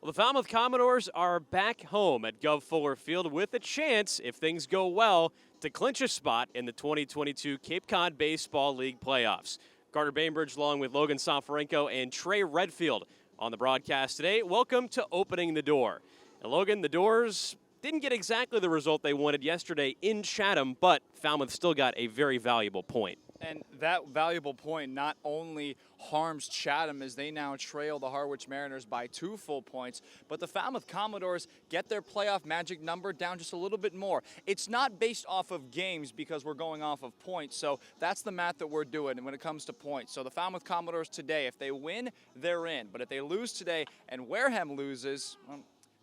Well, the Falmouth Commodores are back home at Gov Fuller Field with a chance, if things go well, to clinch a spot in the 2022 Cape Cod Baseball League playoffs. Carter Bainbridge along with Logan Soforenko and Trey Redfield on the broadcast today. Welcome to Opening the Door. And Logan, the Dores didn't get exactly the result they wanted yesterday in Chatham, but Falmouth still got a very valuable point. And that valuable point not only harms Chatham as they now trail the Harwich Mariners by 2 full points, but the Falmouth Commodores get their playoff magic number down just a little bit more. It's not based off of games because we're going off of points, so that's the math that we're doing when it comes to points. So the Falmouth Commodores today, if they win, they're in. But if they lose today and Wareham loses,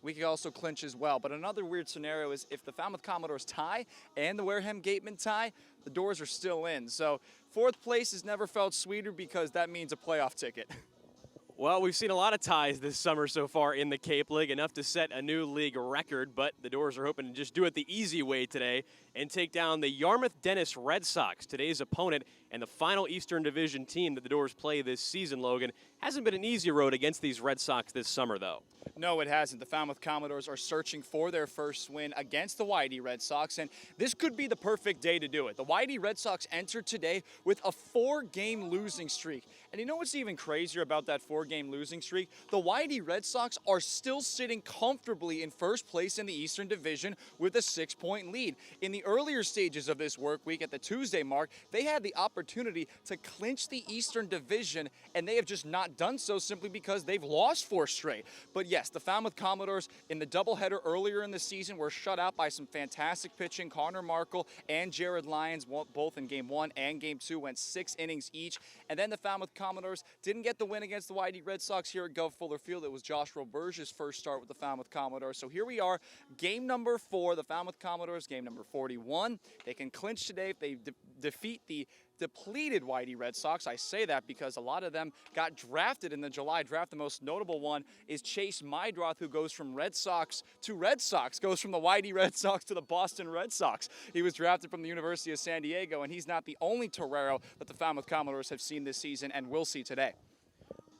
we could also clinch as well. But another weird scenario is if the Falmouth Commodores tie and the Wareham Gatemen tie, the Dores are still in. So 4th place has never felt sweeter because that means a playoff ticket. Well, we've seen a lot of ties this summer so far in the Cape League, enough to set a new league record, but the Dores are hoping to just do it the easy way today and take down the Yarmouth-Dennis Red Sox. Today's opponent and the final Eastern Division team that the Dores play this season, Logan. Hasn't been an easy road against these Red Sox this summer, though. No, it hasn't. The Falmouth Commodores are searching for their first win against the Y-D Red Sox, and this could be the perfect day to do it. The Y-D Red Sox entered today with a 4-game losing streak. And you know what's even crazier about that 4-game losing streak? The Y-D Red Sox are still sitting comfortably in first place in the Eastern Division with a 6-point lead. In the earlier stages of this work week at the Tuesday mark, they had the opportunity to clinch the Eastern Division, and they have just not done so simply because they've lost 4 straight. But yes, the Falmouth Commodores in the doubleheader earlier in the season were shut out by some fantastic pitching. Connor Markle and Jared Lyons, both in Game 1 and Game 2, went 6 innings each. And then the Falmouth Commodores didn't get the win against the Y-D Red Sox here at Gov Fuller Field. It was Josh Roberge's first start with the Falmouth Commodores. So here we are, game number 4, the Falmouth Commodores, game number 41. They can clinch today if they defeat the depleted Y-D Red Sox. I say that because a lot of them got drafted in the July draft. The most notable one is Chase Mydroth, who goes from Red Sox to Red Sox, goes from the Y-D Red Sox to the Boston Red Sox. He was drafted from the University of San Diego, and he's not the only Torero that the Falmouth Commodores have seen this season and will see today.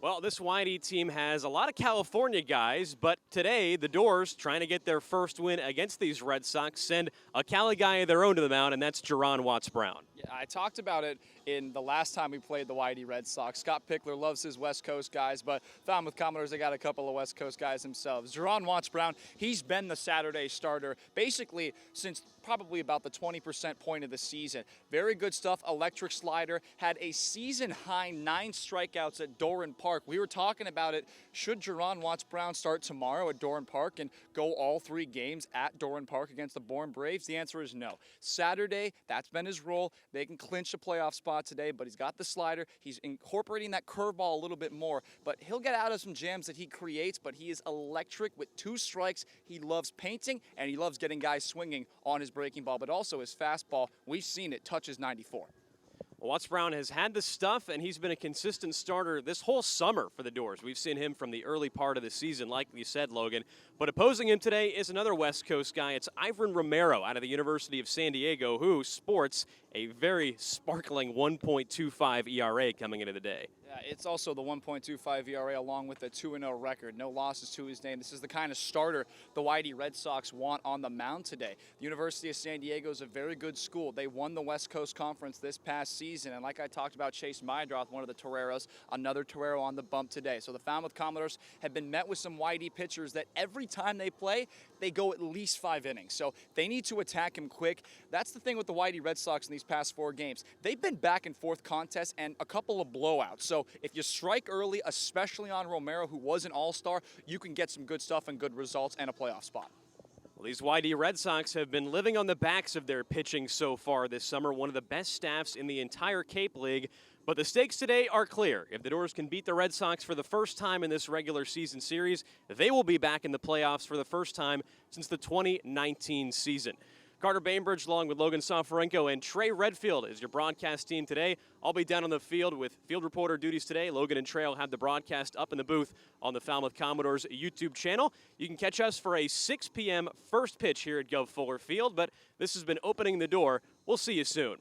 Well, this Y-D team has a lot of California guys, but today the Dores, trying to get their first win against these Red Sox, send a Cali guy of their own to the mound, and that's Jerron Watts-Brown. Yeah, I talked about it in the last time we played the Y-D Red Sox. Scott Pickler loves his West Coast guys, but Falmouth Commodores, they got a couple of West Coast guys themselves. Jerron Watts-Brown, he's been the Saturday starter basically since probably about the 20% point of the season. Very good stuff, electric slider, had a season-high 9 strikeouts at Dore Park. We were talking about it. Should Jerron Watts-Brown start tomorrow at Dore Park and go all 3 games at Dore Park against the Bourne Braves? The answer is no. Saturday, that's been his role. They can clinch a playoff spot today, but he's got the slider. He's incorporating that curveball a little bit more, but he'll get out of some jams that he creates, but he is electric with 2 strikes. He loves painting, and he loves getting guys swinging on his breaking ball, but also his fastball. We've seen it touches 94. Watts-Brown has had the stuff, and he's been a consistent starter this whole summer for the Dores. We've seen him from the early part of the season, like you said, Logan. But opposing him today is another West Coast guy. It's Ivan Romero out of the University of San Diego, who sports a very sparkling 1.25 ERA coming into the day. Yeah, it's also the 1.25 ERA along with the 2-0 record. No losses to his name. This is the kind of starter the Y-D Red Sox want on the mound today. The University of San Diego is a very good school. They won the West Coast Conference this past season, and like I talked about, Chase Mydroth, one of the Toreros, another Torero on the bump today. So the Falmouth Commodores have been met with some Y-D pitchers that every time they play, they go at least 5 innings. So they need to attack him quick. That's the thing with the Y-D Red Sox in these past 4 games. They've been back and forth contests and a couple of blowouts. So if you strike early, especially on Romero, who was an all-star, you can get some good stuff and good results and a playoff spot. Well, these Y-D Red Sox have been living on the backs of their pitching so far this summer, one of the best staffs in the entire Cape League. But the stakes today are clear. If the Dores can beat the Red Sox for the first time in this regular season series, they will be back in the playoffs for the first time since the 2019 season. Carter Bainbridge along with Logan Soforenko and Trey Redfield is your broadcast team today. I'll be down on the field with field reporter duties today. Logan and Trey will have the broadcast up in the booth on the Falmouth Commodores YouTube channel. You can catch us for a 6 p.m. first pitch here at Gov Fuller Field, but this has been Opening the Door. We'll see you soon.